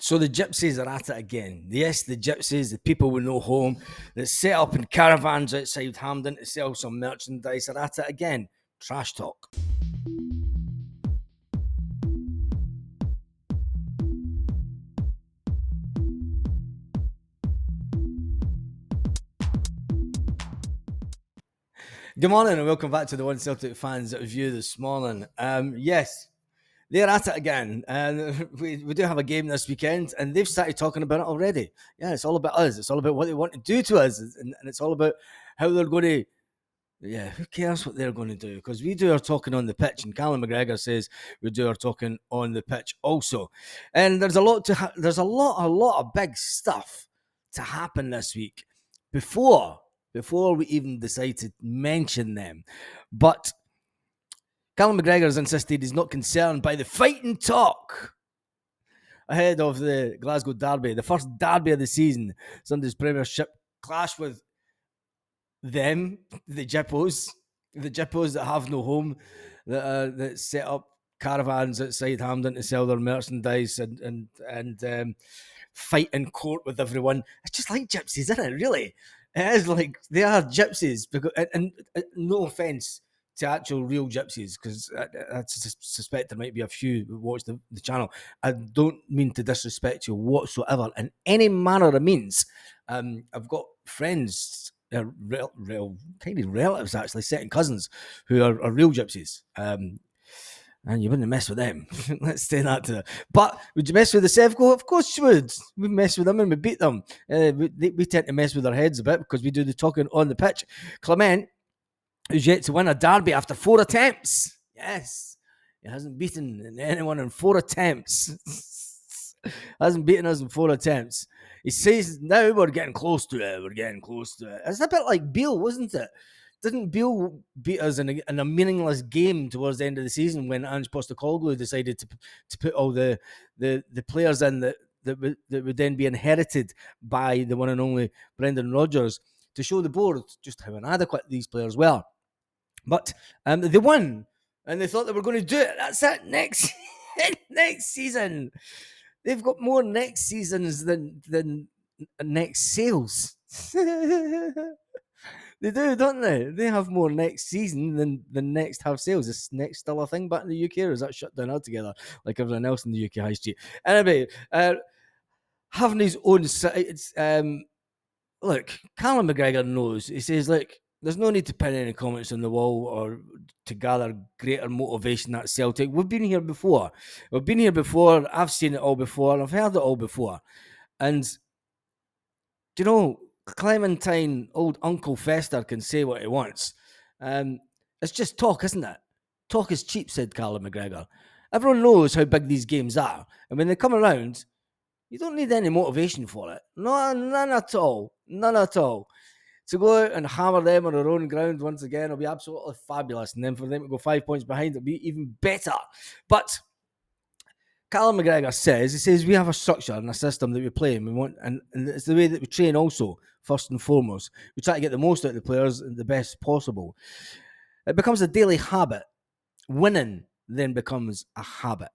So the gypsies are at it again. Yes, the gypsies, the people with no home, that set up in caravans outside Hampden to sell some merchandise, are at it again. Trash talk. Good morning and welcome back to the One Celtic Fans Review this morning. Yes, they're at it again. And we do have a game this weekend and they've started talking about it already. Yeah, it's all about us. It's all about what they want to do to us. And it's all about how they're going to, yeah, who cares what they're going to do? Because we do our talking on the pitch and Callum McGregor says we do our talking on the pitch also. And there's a lot of big stuff to happen this week before we even decide to mention them. But Callum McGregor has insisted he's not concerned by the fighting talk ahead of the Glasgow derby, the first derby of the season, Sunday's Premiership clash with them, the Jippos that have no home, that set up caravans outside Hampden to sell their merchandise and fight in court with everyone. It's just like gypsies, isn't it? Really, it is like they are gypsies. Because, and no offense to actual real gypsies, because I suspect there might be a few who watch the channel. I don't mean to disrespect you whatsoever in any manner of means. I've got friends, real kind of relatives actually, second cousins, who are real gypsies. And you wouldn't mess with them. Let's say that to them. But would you mess with the Sevco? Of course you would. We mess with them and we beat them. We tend to mess with their heads a bit because we do the talking on the pitch. Clement, who's yet to win a derby after 4 attempts. Yes. He hasn't beaten anyone in 4 attempts. Hasn't beaten us in 4 attempts. He says, now we're getting close to it. It's a bit like Beale, wasn't it? Didn't Beale beat us in a meaningless game towards the end of the season when Ange Postecoglou decided to put all the players in that would then be inherited by the one and only Brendan Rodgers to show the board just how inadequate these players were. But they won, and they thought they were going to do it. That's it. Next season. They've got more next seasons than next sales. They do, don't they? They have more next season than next have sales. Is next still a thing back in the UK, or is that shut down altogether like everyone else in the UK high street? Anyway, having his own sites. Look, Callum McGregor knows. He says, look, there's no need to pin any comments on the wall or to gather greater motivation at Celtic. We've been here before. I've seen it all before. I've heard it all before. And, you know, Clementine, old Uncle Fester, can say what he wants. It's just talk, isn't it? Talk is cheap, said Callum McGregor. Everyone knows how big these games are. And when they come around, you don't need any motivation for it. No, none at all. None at all. To go out and hammer them on their own ground once again will be absolutely fabulous. And then for them to go 5 points behind, it'll be even better. But Callum McGregor says, we have a structure and a system that we play and we want, and it's the way that we train also, first and foremost. We try to get the most out of the players and the best possible. It becomes a daily habit. Winning then becomes a habit.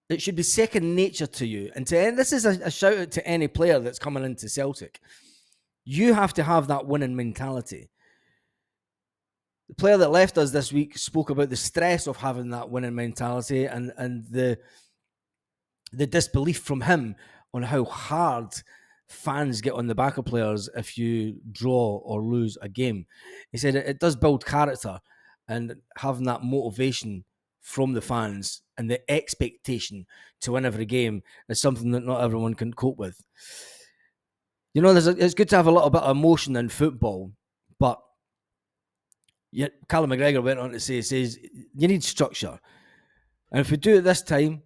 It should be second nature to you. And this is a shout out to any player that's coming into Celtic. You have to have that winning mentality. The player that left us this week spoke about the stress of having that winning mentality and the disbelief from him on how hard fans get on the back of players if you draw or lose a game. He said it does build character, and having that motivation from the fans and the expectation to win every game is something that not everyone can cope with. You know, it's good to have a little bit of emotion in football, but yet Callum McGregor went on to say, says, you need structure. And if we do it this time,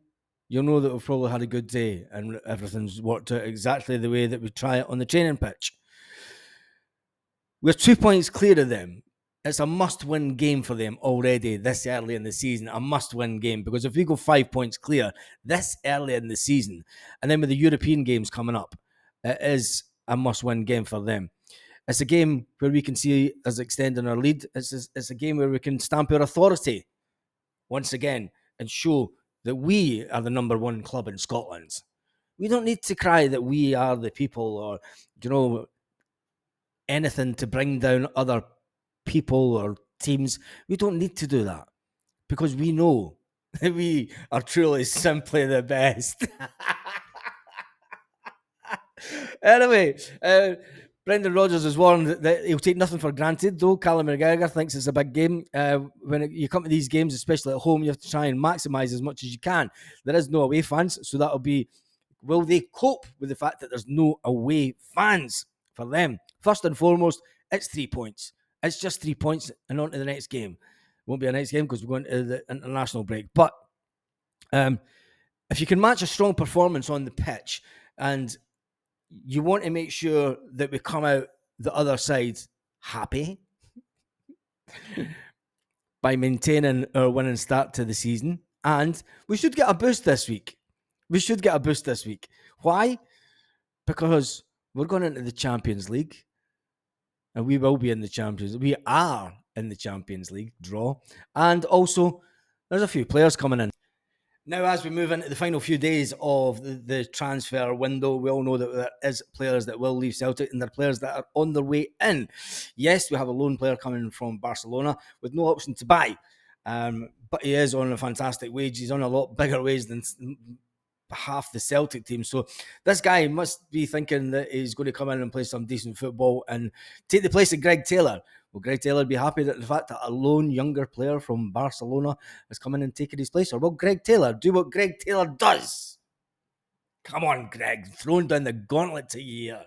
you'll know that we've probably had a good day and everything's worked out exactly the way that we try it on the training pitch. We're 2 points clear of them. It's a must-win game for them already this early in the season, a must-win game, because if we go 5 points clear this early in the season, and then with the European games coming up, it is a must-win game for them. It's a game where we can see us extending our lead. It's a game where we can stamp our authority once again and show that we are the number one club in Scotland. We don't need to cry that we are the people, or anything to bring down other people or teams. We don't need to do that because we know that we are truly simply the best. Anyway, Brendan Rodgers has warned that he'll take nothing for granted, though. Callum McGregor thinks it's a big game. When you come to these games, especially at home, you have to try and maximise as much as you can. There is no away fans, so that'll be, will they cope with the fact that there's no away fans for them? First and foremost, it's 3 points. It's just 3 points and on to the next game. Won't be a next game because we're going to the international break. But if you can match a strong performance on the pitch, and you want to make sure that we come out the other side happy by maintaining our winning start to the season, and we should get a boost this week. Why? Because we're going into the Champions League, and we will be in the Champions. We are in the Champions League draw, and also there's a few players coming in. Now, as we move into the final few days of the transfer window, we all know that there is players that will leave Celtic, and there are players that are on their way in. Yes, we have a loan player coming from Barcelona with no option to buy, but he is on a fantastic wage. He's on a lot bigger wage than half the Celtic team. So this guy must be thinking that he's going to come in and play some decent football and take the place of Greg Taylor. Will Greg Taylor be happy that the fact that a lone younger player from Barcelona is coming and taking his place? Or will Greg Taylor do what Greg Taylor does? Come on, Greg, throwing down the gauntlet to you here.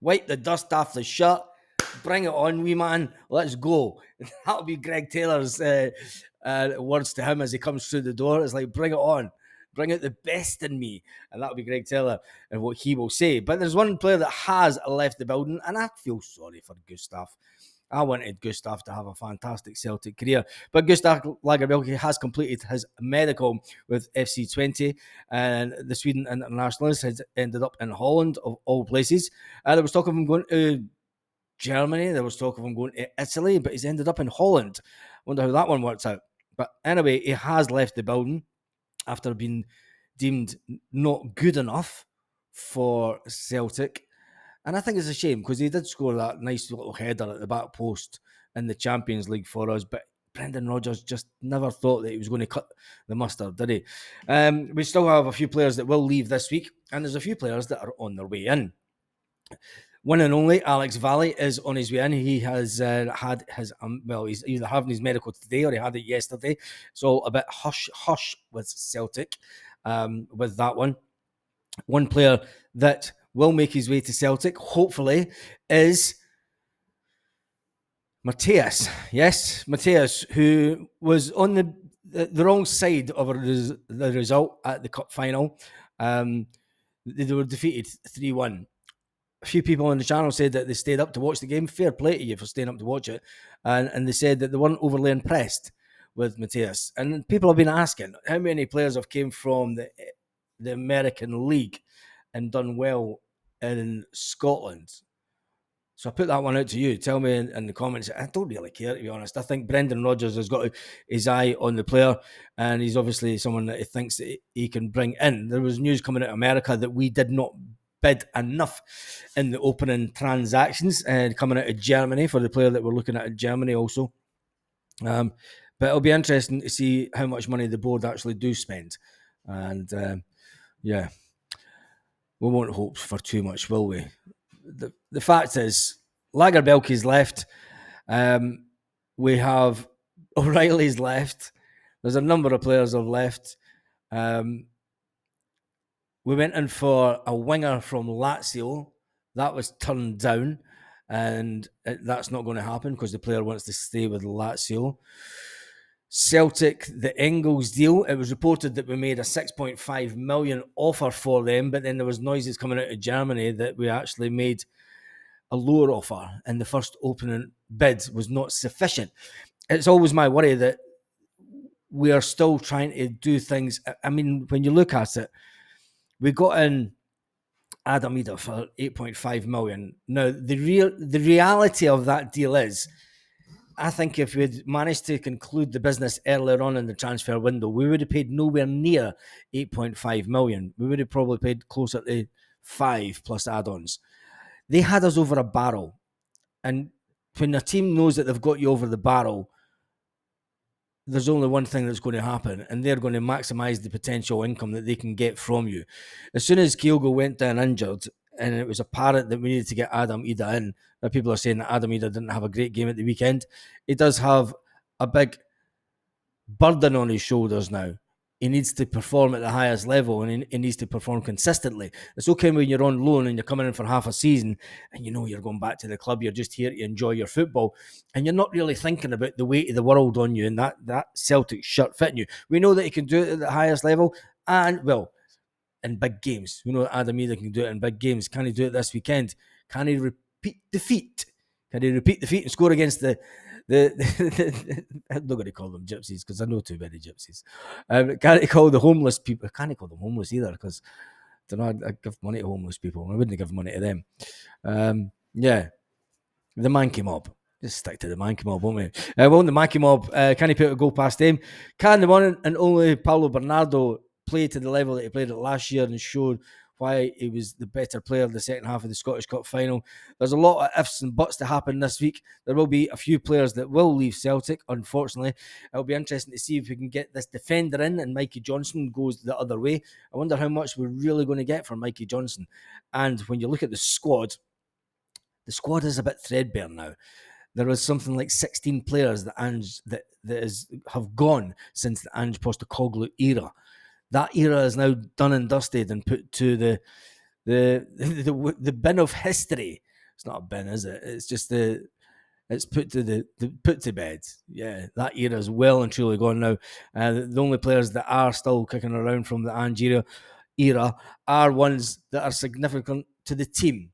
Wipe the dust off the shirt. Bring it on, wee man. Let's go. That'll be Greg Taylor's words to him as he comes through the door. It's like, bring it on. Bring out the best in me. And that'll be Greg Taylor and what he will say. But there's one player that has left the building, and I feel sorry for Gustav. I wanted Gustav to have a fantastic Celtic career. But Gustav Lagerbielke has completed his medical with FC20, and the Sweden internationalist has ended up in Holland, of all places. There was talk of him going to Germany. There was talk of him going to Italy, but he's ended up in Holland. Wonder how that one works out. But anyway, he has left the building after being deemed not good enough for Celtic. And I think it's a shame because he did score that nice little header at the back post in the Champions League for us. But Brendan Rodgers just never thought that he was going to cut the mustard, did he? We still have a few players that will leave this week, and there's a few players that are on their way in. One and only Alex Valley is on his way in. He has had his, he's either having his medical today or he had it yesterday. So a bit hush with Celtic with that one. One player that will make his way to Celtic, hopefully, is Matthias. Yes, Matthias, who was on the wrong side of the result at the cup final. They were defeated 3-1. A few people on the channel said that they stayed up to watch the game. Fair play to you for staying up to watch it. And they said that they weren't overly impressed with Matthias. And people have been asking how many players have came from the American League and done well in Scotland. So I put that one out to you. Tell me in the comments. I don't really care, to be honest. I think Brendan Rodgers has got his eye on the player, and he's obviously someone that he thinks that he can bring in. There was news coming out of America that we did not bid enough in the opening transactions, and coming out of Germany for the player that we're looking at in Germany also. But it'll be interesting to see how much money the board actually do spend. And yeah, we won't hope for too much, will we? The fact is, Lagerbielke's left. We have O'Reilly's left. There's a number of players have left. We went in for a winger from Lazio. That was turned down, and that's not going to happen because the player wants to stay with Lazio. Celtic, the Engels deal, it was reported that we made a 6.5 million offer for them, but then there was noises coming out of Germany that we actually made a lower offer and the first opening bid was not sufficient. It's always my worry that we are still trying to do things. I mean, when you look at it, we got in Adam Eder for 8.5 million. Now, the reality of that deal is I think if we'd managed to conclude the business earlier on in the transfer window, we would have paid nowhere near 8.5 million. We would have probably paid closer to 5 plus add-ons. They had us over a barrel. And when a team knows that they've got you over the barrel, there's only one thing that's going to happen, and they're going to maximise the potential income that they can get from you. As soon as Kyogo went down injured, and it was apparent that we needed to get Adam Ida in, now people are saying that Adam Ida didn't have a great game at the weekend. He does have a big burden on his shoulders now. He needs to perform at the highest level, and he needs to perform consistently. It's okay when you're on loan and you're coming in for half a season and you know you're going back to the club, you're just here to enjoy your football, and you're not really thinking about the weight of the world on you and that Celtic shirt fitting you. We know that he can do it at the highest level, and well, in big games. We know Adam Ida can do it in big games. Can he do it this weekend? Can he repeat defeat? Can he repeat defeat and score against I'm not going to call them gypsies because I know too many gypsies. Can't call the homeless people. I can't call them homeless either because I don't know. I give money to homeless people. I wouldn't give money to them. Yeah, the Mankey Mob. Just stick to the Mankey Mob, won't we? Well, the Mankey Mob, can he put a goal past him? Can the one and only Paulo Bernardo play to the level that he played at last year and showed why he was the better player in the second half of the Scottish Cup final? There's a lot of ifs and buts to happen this week. There will be a few players that will leave Celtic, unfortunately. It'll be interesting to see if we can get this defender in and Mikey Johnson goes the other way. I wonder how much we're really going to get from Mikey Johnson. And when you look at the squad is a bit threadbare now. There was something like 16 players that have gone since the Ange Postecoglou era. That era is now done and dusted and put to the bin of history. It's not a bin, is it? It's just it's put to bed. Yeah, that era is well and truly gone now. The only players that are still kicking around from the Ange era are ones that are significant to the team,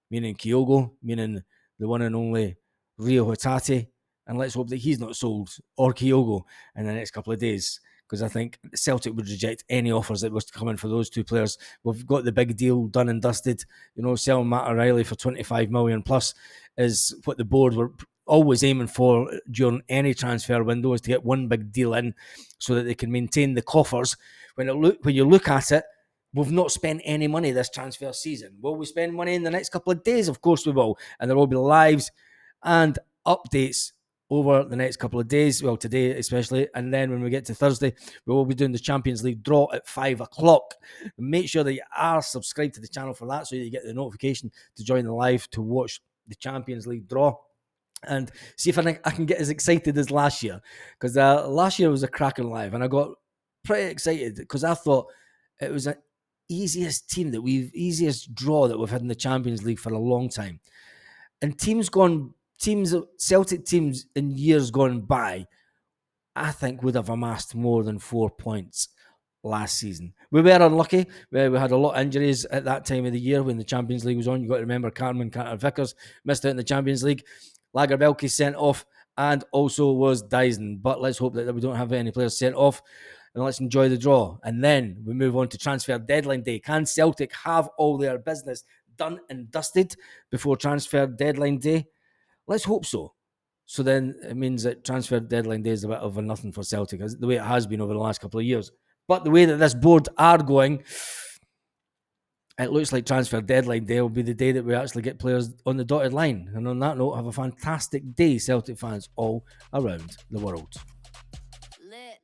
meaning Kyogo, meaning the one and only Rio Hatate, and let's hope that he's not sold, or Kyogo, in the next couple of days, because I think Celtic would reject any offers that was to come in for those two players. We've got the big deal done and dusted. You know, selling Matt O'Reilly for 25 million plus is what the board were always aiming for during any transfer window, is to get one big deal in so that they can maintain the coffers. When you look at it, we've not spent any money this transfer season. Will we spend money in the next couple of days? Of course we will. And there will be lives and updates over the next couple of days. Well, today especially. And then when we get to Thursday, we will be doing the Champions League draw at 5 o'clock. Make sure that you are subscribed to the channel for that so you get the notification to join the live to watch the Champions League draw. And see if I can get as excited as last year. Because last year was a cracking live. And I got pretty excited because I thought it was an easiest draw that we've had in the Champions League for a long time. And Celtic teams in years gone by, I think would have amassed more than 4 points last season. We were unlucky. We had a lot of injuries at that time of the year when the Champions League was on. You've got to remember Carmen Carter-Vickers missed out in the Champions League. Lagerbielke sent off, and also was Dyson. But let's hope that we don't have any players sent off, and let's enjoy the draw. And then we move on to transfer deadline day. Can Celtic have all their business done and dusted before transfer deadline day? Let's hope so. So then it means that transfer deadline day is a bit of a nothing for Celtic, the way it has been over the last couple of years. But the way that this board are going, it looks like transfer deadline day will be the day that we actually get players on the dotted line. And on that note, have a fantastic day, Celtic fans all around the world. Lit.